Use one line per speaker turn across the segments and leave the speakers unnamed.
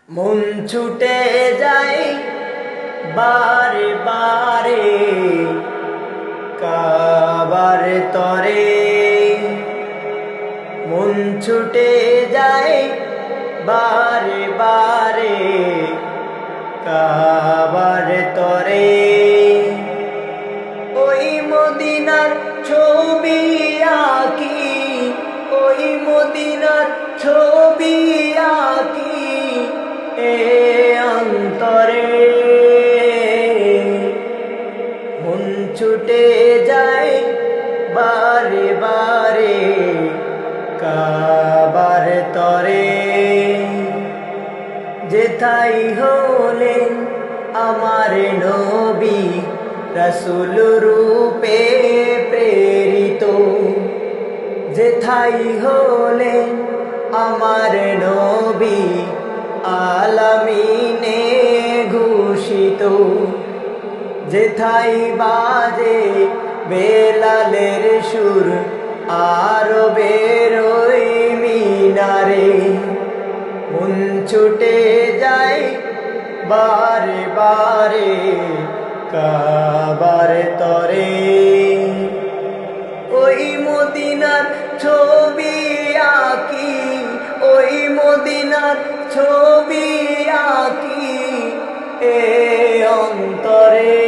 মন ছুটে যায় বারে বারে কাবার তরে। মন ছুটে যায় বারে বারে কাবার তরে। ওই মদিনার ছবি আঁকি, ওই মদিনার ছবি আঁকি এ অন্তরে। মন ছুটে যায় বারে বারে কাবার তরে। যেথায় হলেন আমার নবী রাসূল রূপে প্রেরিত, যেথায় হলেন আমার নবী আলামিনে ঘোষিত। যেথায় বাজে বেলালের সুর আরবের ওই মিনারে। মন ছুটে যায় বারে বারে কাবার তরে। ওই মদিনার ছবি আঁকি, ওই মদিনার ছবি আঁকি এ অন্তরে।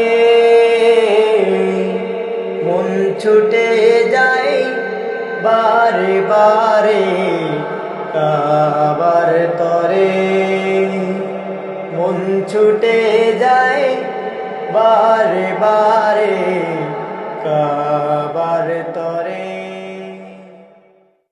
মন ছুটে যায় বারে বারে কাবার তরে। মন ছুটে যায় বারে বারে কাবার তরে।